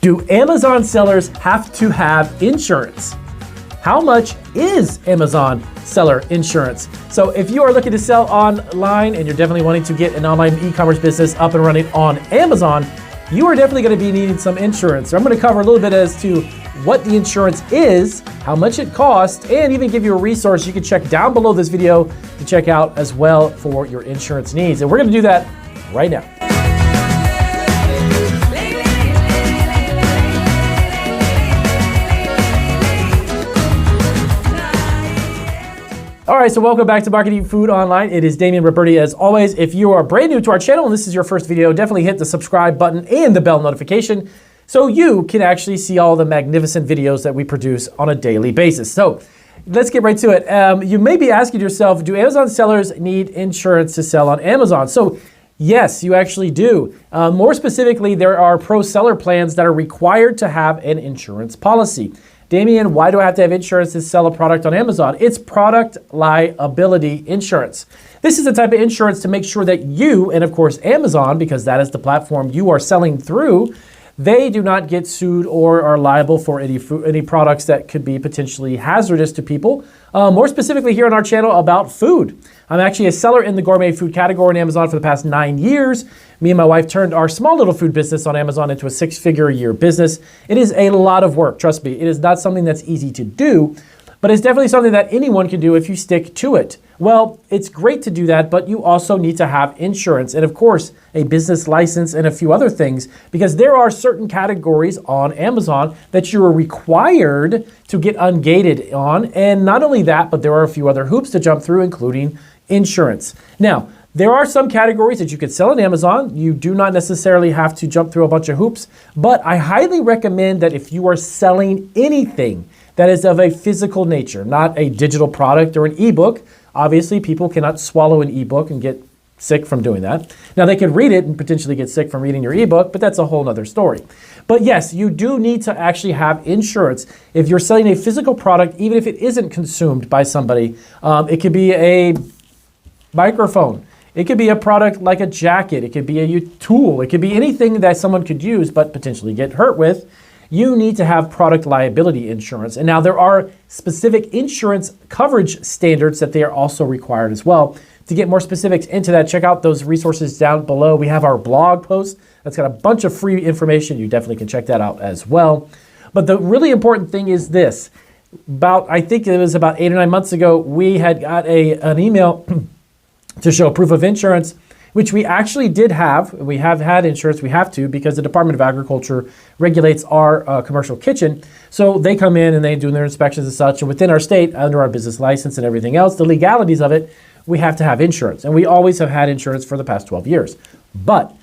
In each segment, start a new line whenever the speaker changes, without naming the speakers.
Do Amazon sellers have to have insurance? How much is Amazon seller insurance? So if you are looking to sell online and you're definitely wanting to get an online e-commerce business up and running on Amazon, you are definitely going to be needing some insurance. So I'm going to cover a little bit as to what the insurance is, how much it costs, and even give you a resource you can check down below this video to check out as well for your insurance needs. And we're going to do that right now. All right, so welcome back to Marketing Food Online. It is Damian Roberti as always. If you are brand new to our channel and this is your first video, definitely hit the subscribe button and the bell notification so you can actually see all the magnificent videos that we produce on a daily basis. So let's get right to it. You may be asking yourself, do Amazon sellers need insurance to sell on Amazon? So yes, you actually do. More specifically, there are pro seller plans that are required to have an insurance policy. Damian, why do I have to have insurance to sell a product on Amazon? It's product liability insurance. This is the type of insurance to make sure that you, and of course Amazon, because that is the platform you are selling through, they do not get sued or are liable for any products that could be potentially hazardous to people. More specifically here on our channel about food. I'm actually a seller in the gourmet food category on Amazon for the past 9 years. Me and my wife turned our small little food business on Amazon into a 6-figure a year business. It is a lot of work, trust me. It is not something that's easy to do, but it's definitely something that anyone can do if you stick to it. Well, it's great to do that, but you also need to have insurance and of course a business license and a few other things, because there are certain categories on Amazon that you are required to get ungated on. And not only that, but there are a few other hoops to jump through, including insurance. Now, there are some categories that you could sell on Amazon. You do not necessarily have to jump through a bunch of hoops, but I highly recommend that if you are selling anything that is of a physical nature, not a digital product or an ebook. Obviously, people cannot swallow an ebook and get sick from doing that. Now, they could read it and potentially get sick from reading your ebook, but that's a whole nother story. But yes, you do need to actually have insurance. If you're selling a physical product, even if it isn't consumed by somebody, it could be a microphone. It could be a product like a jacket. It could be a tool. It could be anything that someone could use but potentially get hurt with. You need to have product liability insurance. And now there are specific insurance coverage standards that they are also required as well. To get more specifics into that, check out those resources down below. We have our blog post that's got a bunch of free information. You definitely can check that out as well. But the really important thing is this. I think it was about 8 or 9 months ago, we had got an email to show proof of insurance, which we actually did have. We have had insurance. We have to, because the Department of Agriculture regulates our commercial kitchen. So they come in and they do their inspections and such. And within our state, under our business license and everything else, the legalities of it, we have to have insurance. And we always have had insurance for the past 12 years. But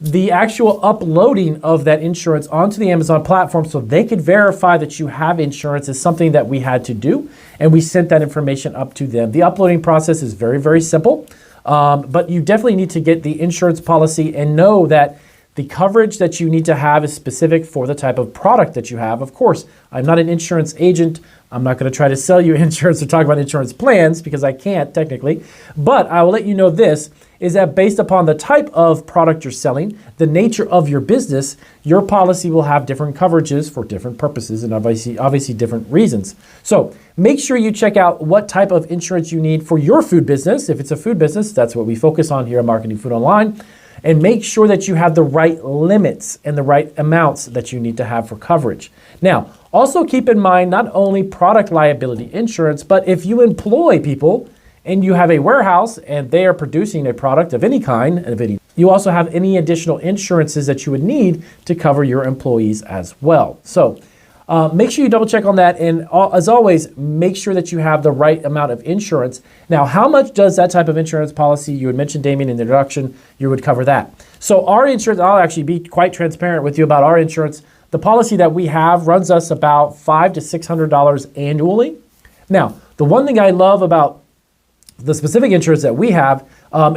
the actual uploading of that insurance onto the Amazon platform so they could verify that you have insurance is something that we had to do. And we sent that information up to them. The uploading process is very, very simple. But you definitely need to get the insurance policy and know that the coverage that you need to have is specific for the type of product that you have. Of course, I'm not an insurance agent. I'm not going to try to sell you insurance or talk about insurance plans because I can't technically. But I will let you know this, is that based upon the type of product you're selling, the nature of your business, your policy will have different coverages for different purposes and obviously different reasons. So make sure you check out what type of insurance you need for your food business. If it's a food business, that's what we focus on here at Marketing Food Online. And make sure that you have the right limits and the right amounts that you need to have for coverage. Now, also keep in mind not only product liability insurance, but if you employ people and you have a warehouse and they are producing a product of any kind, you also have any additional insurances that you would need to cover your employees as well. So make sure you double check on that. And as always, make sure that you have the right amount of insurance. Now, how much does that type of insurance policy, you had mentioned, Damian, in the introduction, you would cover that. So our insurance, I'll actually be quite transparent with you about our insurance. The policy that we have runs us about $500 to $600 annually. Now, the one thing I love about the specific insurance that we have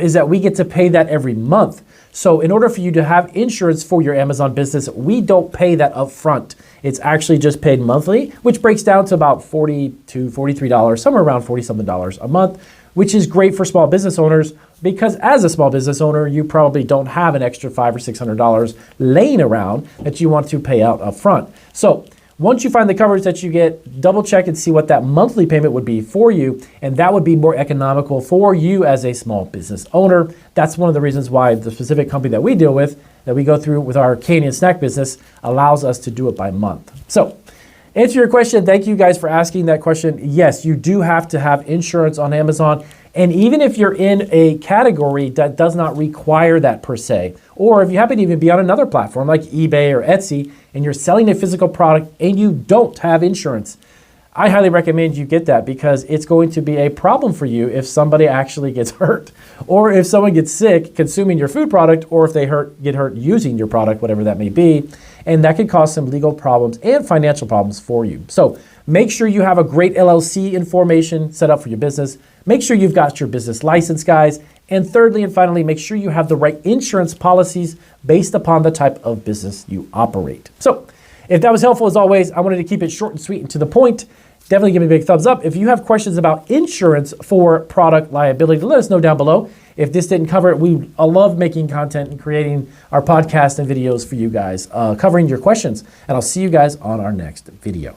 is that we get to pay that every month. So in order for you to have insurance for your Amazon business, we don't pay that up front. It's actually just paid monthly, which breaks down to about $40 to $43, somewhere around $40-something a month. which is great for small business owners because as a small business owner, you probably don't have an extra $500 or $600 laying around that you want to pay out up front. So once you find the coverage that you get, double check and see what that monthly payment would be for you, and that would be more economical for you as a small business owner. That's one of the reasons why the specific company that we deal with, that we go through with our candy and snack business, allows us to do it by month. So, answer your question, thank you guys for asking that question. Yes, you do have to have insurance on Amazon, and even if you're in a category that does not require that per se, or if you happen to even be on another platform like eBay or Etsy, and you're selling a physical product and you don't have insurance, I highly recommend you get that because it's going to be a problem for you if somebody actually gets hurt, or if someone gets sick consuming your food product, or if they get hurt using your product, whatever that may be. And that could cause some legal problems and financial problems for you. So make sure you have a great LLC information set up for your business. Make sure you've got your business license, guys. And thirdly and finally, make sure you have the right insurance policies based upon the type of business you operate. So if that was helpful, as always, I wanted to keep it short and sweet and to the point. Definitely give me a big thumbs up. If you have questions about insurance for product liability, let us know down below. If this didn't cover it, I love making content and creating our podcast and videos for you guys, covering your questions. And I'll see you guys on our next video.